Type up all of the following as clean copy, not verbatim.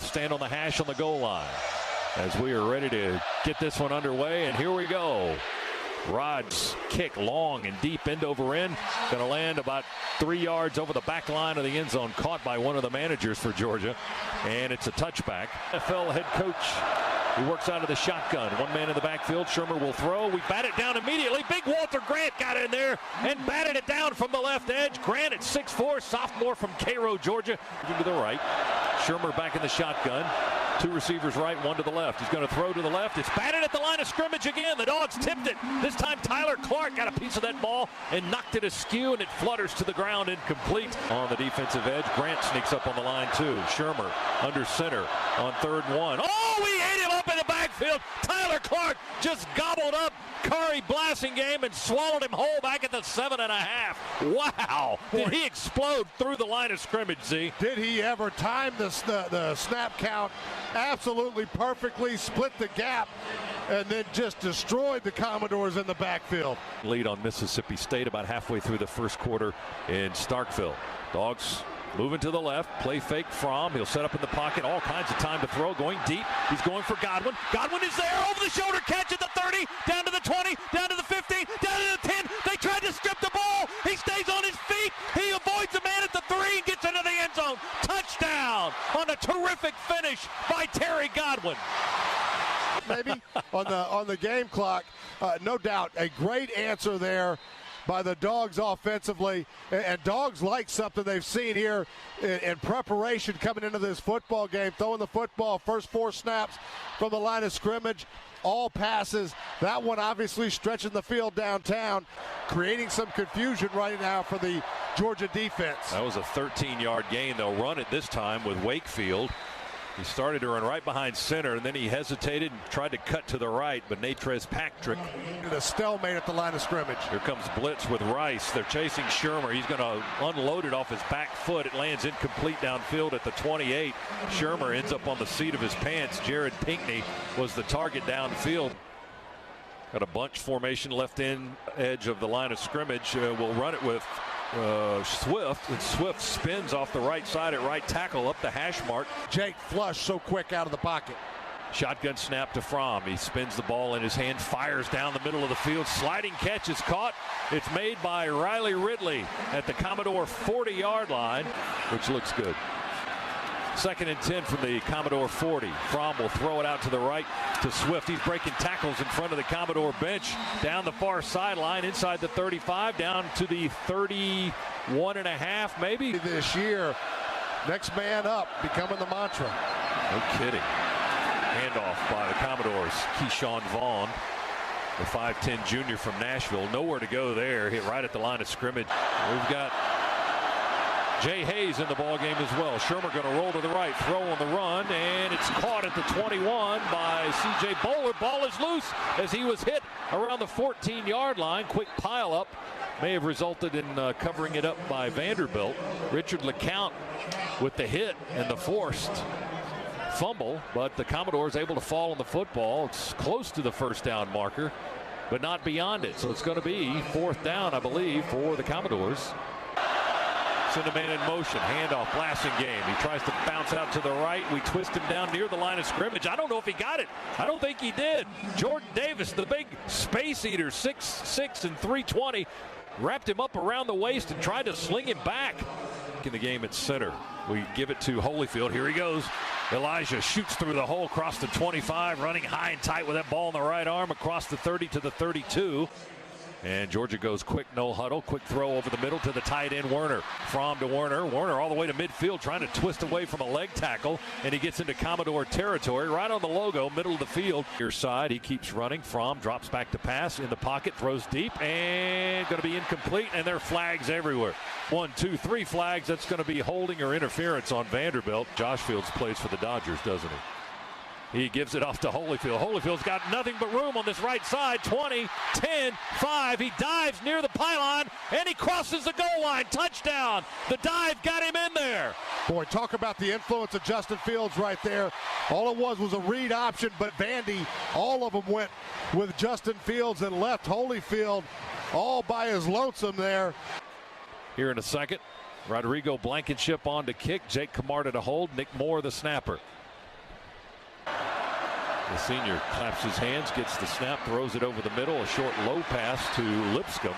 both stand on the hash on the goal line as we are ready to get this one underway. And here we go. Rod's kick, long and deep, end over end. Going to land about 3 yards over the back line of the end zone. Caught by one of the managers for Georgia. And it's a touchback. NFL head coach, he works out of the shotgun. One man in the backfield. Shermer will throw. We bat it down immediately. Big Walter Grant got in there and batted it down from the left edge. Grant at 6'4", sophomore from Cairo, Georgia. To the right. Shermer back in the shotgun. Two receivers right, one to the left. He's going to throw to the left. It's batted at the line of scrimmage again. The Dogs tipped it. This time Tyler Clark got a piece of that ball and knocked it askew, and it flutters to the ground incomplete. On the defensive edge, Grant sneaks up on the line too. Shermer under center on 3rd and 1. Oh, he ate him up in the backfield. Tyler Clark just gobbled up Curry Blasingame and swallowed him whole back at the 7.5. Wow. Did he explode through the line of scrimmage, Z? Did he ever time the snap count absolutely perfectly, split the gap, and then just destroyed the Commodores in the backfield. Lead on Mississippi State about halfway through the first quarter in Starkville. Dogs moving to the left, play fake from. He'll set up in the pocket, all kinds of time to throw, going deep. He's going for Godwin. Godwin is there, over the shoulder catch at the 30, down to the 20, down to the 15, down to the 10. They tried to strip the ball. He stays on his feet. He avoids a man at the 3 and gets into the end zone. Touchdown on a terrific finish by Terry Godwin. Maybe on the game clock, no doubt a great answer there by the Dogs offensively, and Dogs like something they've seen here in preparation coming into this football game, throwing the football first 4 snaps from the line of scrimmage, all passes. That one obviously stretching the field downtown, creating some confusion right now for the Georgia defense. That was a 13-yard gain. They'll run it this time with Wakefield. He started to run right behind center, and then he hesitated and tried to cut to the right, but Natrez Patrick. A stalemate at the line of scrimmage. Here comes blitz with Rice. They're chasing Shermer. He's going to unload it off his back foot. It lands incomplete downfield at the 28. Shermer ends up on the seat of his pants. Jared Pinkney was the target downfield. Got a bunch formation left in edge of the line of scrimmage. We'll run it with Swift, and Swift spins off the right side at right tackle up the hash mark. Jake Flush so quick out of the pocket. Shotgun snap to Fromm. He spins the ball in his hand, fires down the middle of the field. Sliding catch is caught. It's made by Riley Ridley at the Commodore 40-yard line, which looks good. 2nd and 10 from the Commodore 40. Fromm will throw it out to the right to Swift. He's breaking tackles in front of the Commodore bench. Down the far sideline, inside the 35, down to the 31.5 maybe. This year, next man up becoming the mantra. No kidding. Handoff by the Commodores. Keyshawn Vaughn, the 5'10 junior from Nashville. Nowhere to go there. Hit right at the line of scrimmage. We've got Jay Hayes in the ball game as well. Shermer going to roll to the right, throw on the run, and it's caught at the 21 by C.J. Bowler. Ball is loose as he was hit around the 14-yard line. Quick pile up may have resulted in covering it up by Vanderbilt. Richard LeCount with the hit and the forced fumble, but the Commodores able to fall on the football. It's close to the first down marker, but not beyond it. So it's going to be 4th down, I believe, for the Commodores. Send a man in motion. Handoff, Blasingame. He tries to bounce out to the right. We twist him down near the line of scrimmage. I don't know if he got it. I don't think he did. Jordan Davis, the big space eater, 6'6" and 320, wrapped him up around the waist and tried to sling him back. In the game at center, we give it to Holyfield. Here he goes. Elijah shoots through the hole across the 25, running high and tight with that ball in the right arm across the 30 to the 32. And Georgia goes quick, no huddle. Quick throw over the middle to the tight end, Werner. Fromm to Werner. Werner all the way to midfield, trying to twist away from a leg tackle. And he gets into Commodore territory, right on the logo, middle of the field. Your side, he keeps running. Fromm drops back to pass in the pocket, throws deep, and going to be incomplete. And there are flags everywhere. 1, 2, 3 flags. That's going to be holding or interference on Vanderbilt. Josh Fields plays for the Dodgers, doesn't he? He gives it off to Holyfield. Holyfield's got nothing but room on this right side. 20, 10, 5. He dives near the pylon, and he crosses the goal line. Touchdown. The dive got him in there. Boy, talk about the influence of Justin Fields right there. All it was a read option, but Vandy, all of them went with Justin Fields and left Holyfield all by his lonesome there. Here in a second, Rodrigo Blankenship on to kick. Jake Camarda to hold. Nick Moore the snapper. The senior claps his hands, gets the snap, throws it over the middle. A short low pass to Lipscomb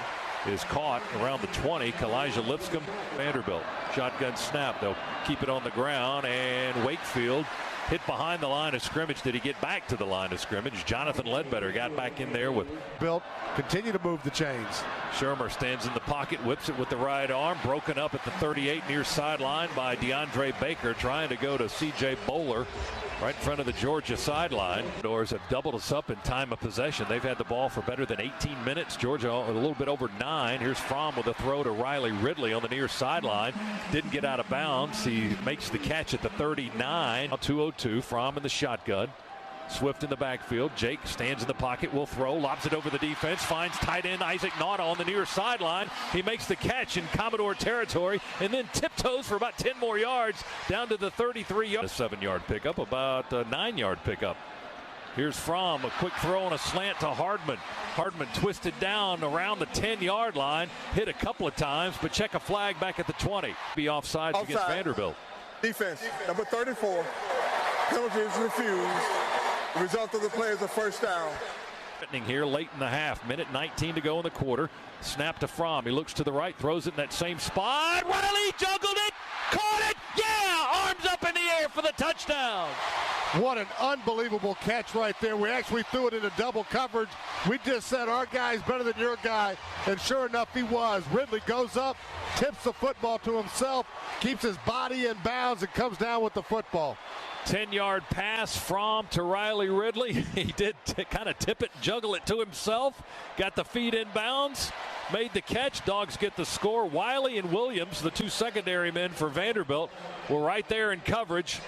is caught around the 20. Kalijah Lipscomb, Vanderbilt. Shotgun snap. They'll keep it on the ground, and Wakefield hit behind the line of scrimmage. Did he get back to the line of scrimmage? Jonathan Ledbetter got back in there with Bilt. Continue to move the chains. Shermer stands in the pocket, whips it with the right arm, broken up at the 38 near sideline by DeAndre Baker, trying to go to C.J. Bowler right in front of the Georgia sideline. Doors have doubled us up in time of possession. They've had the ball for better than 18 minutes. Georgia a little bit over 9. Here's Fromm with a throw to Riley Ridley on the near sideline. Didn't get out of bounds. He makes the catch at the 39. Now 2:02. Fromm in the shotgun. Swift in the backfield. Jake stands in the pocket, will throw, lobs it over the defense, finds tight end Isaac Nauta on the near sideline. He makes the catch in Commodore territory and then tiptoes for about 10 more yards down to the 33-yard. A 7-yard pickup, about a 9-yard pickup. Here's Fromm, a quick throw on a slant to Hardman. Hardman twisted down around the 10-yard line, hit a couple of times, but check a flag back at the 20. Be offsides against Vanderbilt. Defense, number 34. Penalty is refused. The result of the play is a first down. Here late in the half, minute 19 to go in the quarter. Snap to Fromm. He looks to the right, throws it in that same spot. Riley juggled it, caught it. Yeah, arms up in the air for the touchdown. What an unbelievable catch right there. We actually threw it into double coverage. We just said our guy's better than your guy, and sure enough, he was. Ridley goes up, tips the football to himself, keeps his body in bounds, and comes down with the football. 10-yard pass from to Riley Ridley. He did kind of tip it, juggle it to himself. Got the feet in bounds, made the catch. Dogs get the score. Wiley and Williams, the two secondary men for Vanderbilt, were right there in coverage,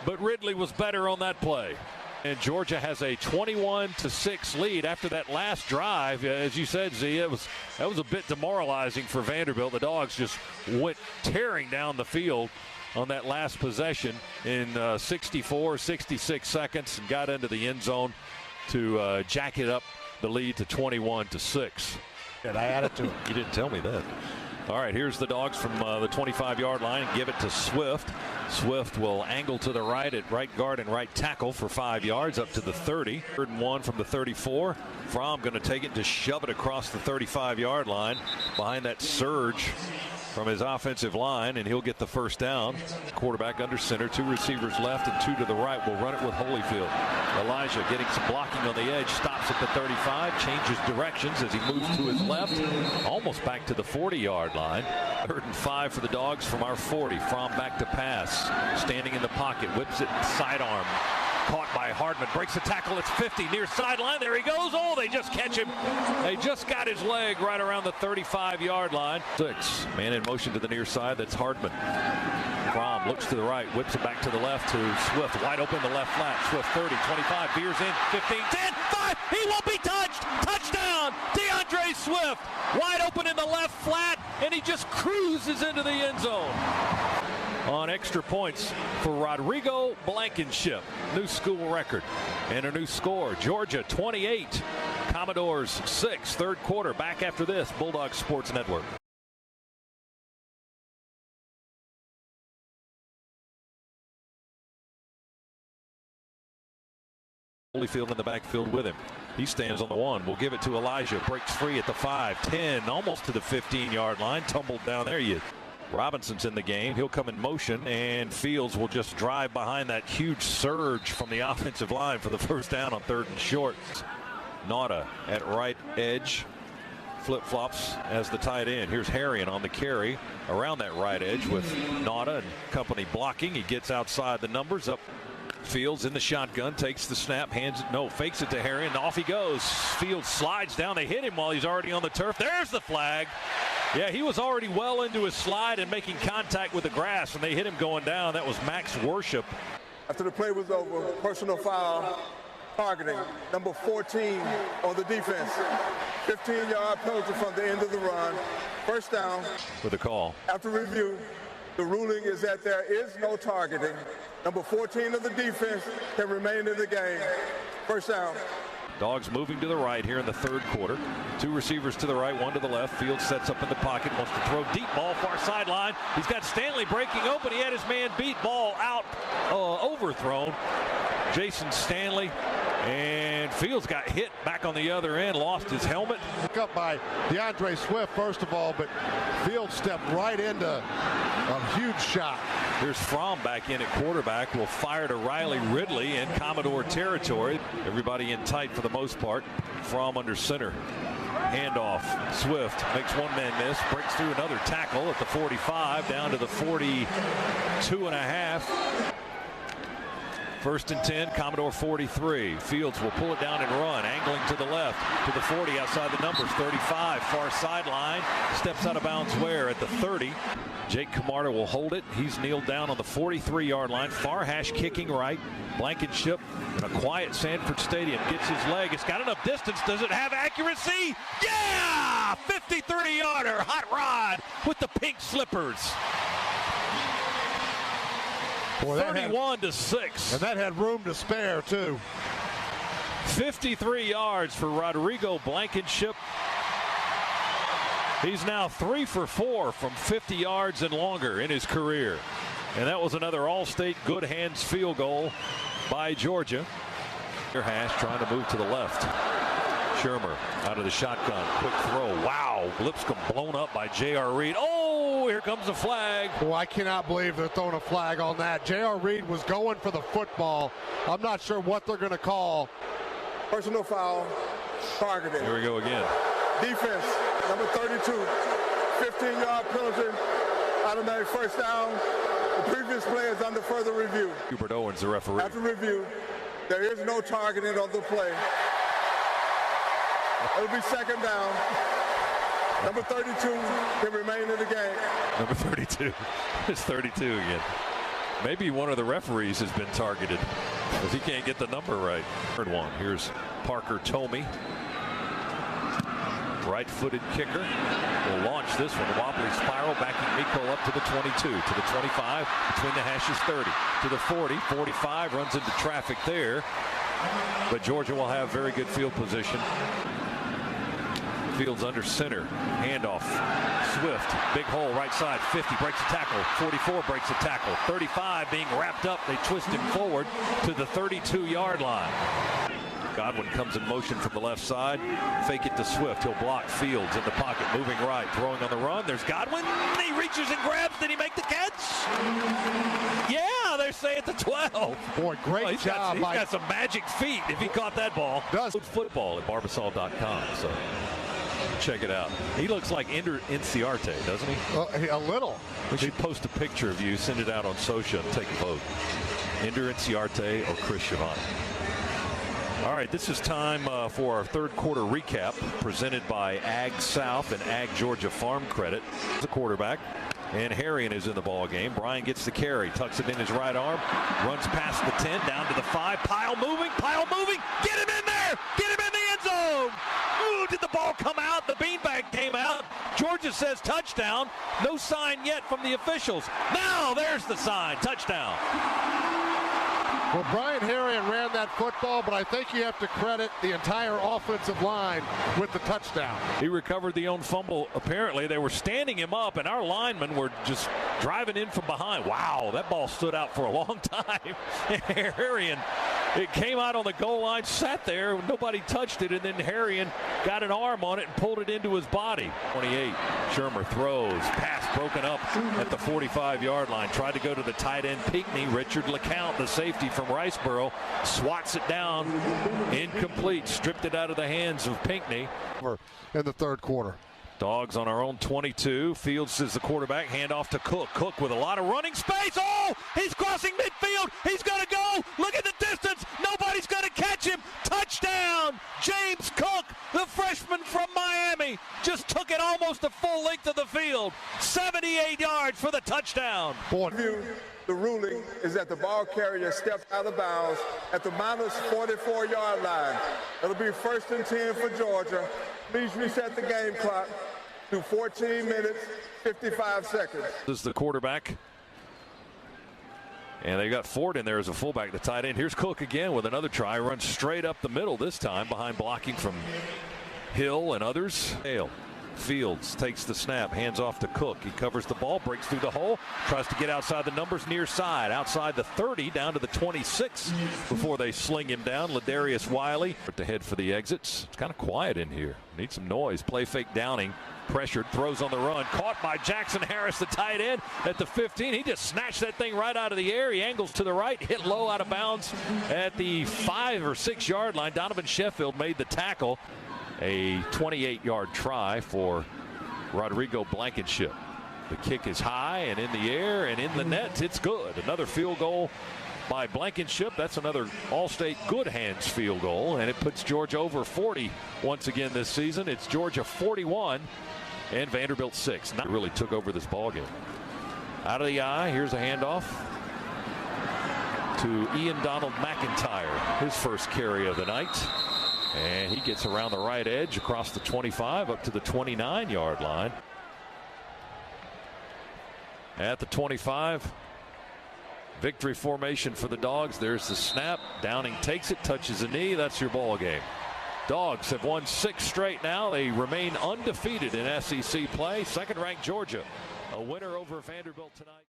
but Ridley was better on that play. And Georgia has a 21-6 lead after that last drive. As you said, Z, that was a bit demoralizing for Vanderbilt. The Dogs just went tearing down the field on that last possession in 66 seconds and got into the end zone to jacket up the lead to 21-6. And I added to it. You didn't tell me that. All right, here's the Dogs from the 25-yard line and give it to Swift. Swift will angle to the right at right guard and right tackle for 5 yards up to the 30. 3rd and 1 from the 34. Fromm going to take it to shove it across the 35-yard line behind that surge from his offensive line, and he'll get the first down. Quarterback under center, 2 receivers left and 2 to the right. We'll run it with Holyfield. Elijah getting some blocking on the edge, stops at the 35, changes directions as he moves to his left, almost back to the 40-yard line. 3rd and 5 for the Dogs from our 40. Fromm back to pass, standing in the pocket, whips it sidearm. Caught by Hardman, breaks the tackle, it's 50, near sideline, there he goes. Oh, they just catch him. They just got his leg right around the 35-yard line. 6, man in motion to the near side, that's Hardman. Fromm looks to the right, whips it back to the left to Swift, wide open the left flat. Swift 30, 25, veers in, 15, 10, 5, he won't be touched. Touchdown, DeAndre Swift, wide open in the left flat, and he just cruises into the end zone. On extra points for Rodrigo Blankenship. New school record and a new score. Georgia 28, Commodores 6. 3rd quarter back after this. Bulldog Sports Network. Holyfield in the backfield with him. He stands on the 1. We'll give it to Elijah. Breaks free at the 5, 10, almost to the 15-yard line. Tumbled down there. Robinson's in the game. He'll come in motion, and Fields will just drive behind that huge surge from the offensive line for the first down on 3rd and short. Nauta at right edge. Flip-flops as the tight end. Here's Harrion on the carry around that right edge with Nauta and company blocking. He gets outside the numbers. Up Fields in the shotgun, takes the snap, fakes it to Harrion. Off he goes. Fields slides down. They hit him while he's already on the turf. There's the flag. Yeah, he was already well into his slide and making contact with the grass, and they hit him going down. That was Max Worship. After the play was over, personal foul, targeting, number 14 on the defense. 15-yard penalty from the end of the run. First down. With a call. After review, the ruling is that there is no targeting. Number 14 of the defense can remain in the game. First down. Dogs moving to the right here in the 3rd quarter. 2 receivers to the right, 1 to the left. Fields sets up in the pocket, wants to throw deep ball far sideline. He's got Stanley breaking open. He had his man beat, ball out, overthrown. Jason Stanley And Fields got hit back on the other end, lost his helmet. Pick up by DeAndre Swift, first of all, but Fields stepped right into a huge shot. Here's Fromm back in at quarterback. Will fire to Riley Ridley in Commodore territory. Everybody in tight for the most part. Fromm under center. Handoff. Swift makes one man miss. Breaks through another tackle at the 45. Down to the 42.5. First and 10, Commodore 43. Fields will pull it down and run, angling to the left, to the 40 outside the numbers, 35, far sideline, steps out of bounds where at the 30. Jake Camarda will hold it. He's kneeled down on the 43-yard line. Far hash kicking right. Blankenship in a quiet Sanford Stadium gets his leg. It's got enough distance. Does it have accuracy? Yeah! 53-yarder, hot rod with the pink slippers. Boy, 31-6. And that had room to spare, too. 53 yards for Rodrigo Blankenship. He's now 3 for 4 from 50 yards and longer in his career. And that was another all-state good hands field goal by Georgia. Hash trying to move to the left. Shermer out of the shotgun. Quick throw. Wow. Lipscomb blown up by J.R. Reed. Oh, here comes a flag. Well, I cannot believe they're throwing a flag on that. J.R. Reed was going for the football. I'm not sure what they're going to call. Personal foul, targeting. Here we go again. Defense, number 32, 15-yard penalty, automatic first down. The previous play is under further review. Hubert Owens, the referee. After review, there is no targeting on the play. It'll be second down. Number 32 can remain in the game. Number 32. It's 32 again. Maybe one of the referees has been targeted because he can't get the number right. Third one. Here's Parker Tomey. Right-footed kicker will launch this one. Wobbly spiral backing Miko up to the 22, to the 25, between the hashes 30, to the 40, 45, runs into traffic there. But Georgia will have very good field position. Fields under center. Handoff. Swift. Big hole right side. 50 breaks a tackle. 44 breaks a tackle. 35 being wrapped up. They twist him forward to the 32-yard line. Godwin comes in motion from the left side. Fake it to Swift. He'll block Fields in the pocket. Moving right. Throwing on the run. There's Godwin. He reaches and grabs. Did he make the catch? Yeah, they're saying the 12. Boy, great job. He's got some magic feet if he caught that ball. Does football at Barbasol.com. So check it out. He looks like Ender Inciarte, doesn't he? A little. We should post a picture of you, send it out on social, and take a vote. Ender Inciarte or Chris Schiavone. All right, this is time for our third quarter recap presented by Ag South and Ag Georgia Farm Credit. The quarterback, and Harrion is in the ball game. Brian gets the carry, tucks it in his right arm, runs past the 10, down to the 5. Pile moving. Get him in there. Get him in the end zone. Ooh, did the ball come out? The beanbag came out. Georgia says touchdown. No sign yet from the officials. Now there's the sign. Touchdown. Well, Brian Harrion ran that football, but I think you have to credit the entire offensive line with the touchdown. He recovered the own fumble. Apparently, they were standing him up, and our linemen were just driving in from behind. Wow, that ball stood out for a long time. Harrion, it came out on the goal line, sat there, nobody touched it, and then Harrion got an arm on it and pulled it into his body. 28, Shermer throws, pass broken up at the 45-yard line. Tried to go to the tight end, Pinckney. Richard LeCount, the safety from Riceboro, swats it down, incomplete, stripped it out of the hands of Pinckney. In the third quarter. Dogs on our own 22. Fields is the quarterback. Handoff to Cook. Cook with a lot of running space. Oh, he's crossing midfield. He's going to go. Look at the distance. Nobody's going to catch him. Touchdown. James Cook, the freshman from Miami, just took it almost a full length of the field. 78 yards for the touchdown. The ruling is that the ball carrier stepped out of bounds at the minus 44-yard line. It'll be first and 10 for Georgia. Please reset the game clock to 14 minutes, 55 seconds. This is the quarterback. And they got Ford in there as a fullback, the tight end. Here's Cook again with another try. Runs straight up the middle this time behind blocking from Hill and others. Hale Fields takes the snap, hands off to Cook. He covers the ball, breaks through the hole, tries to get outside the numbers, near side, outside the 30, down to the 26 before they sling him down. Ladarius Wiley to head for the exits. It's kind of quiet in here. Need some noise. Play fake Downing. Pressured, throws on the run, caught by Jackson Harris, the tight end at the 15. He just snatched that thing right out of the air. He angles to the right, hit low out of bounds at the 5 or 6 yard line. Donovan Sheffield made the tackle. A 28-yard try for Rodrigo Blankenship. The kick is high and in the air and in the net. It's good. Another field goal by Blankenship. That's another All-State good hands field goal, and it puts Georgia over 40 once again this season. It's Georgia 41 and Vanderbilt 6. Not really took over this ball game. Out of the eye, here's a handoff to Ian Donald McIntyre, his first carry of the night. And he gets around the right edge across the 25 up to the 29-yard line. At the 25, victory formation for the Dogs. There's the snap. Downing takes it, touches a knee. That's your ball game. Dogs have won 6 straight now. They remain undefeated in SEC play. Second-ranked Georgia, a winner over Vanderbilt tonight.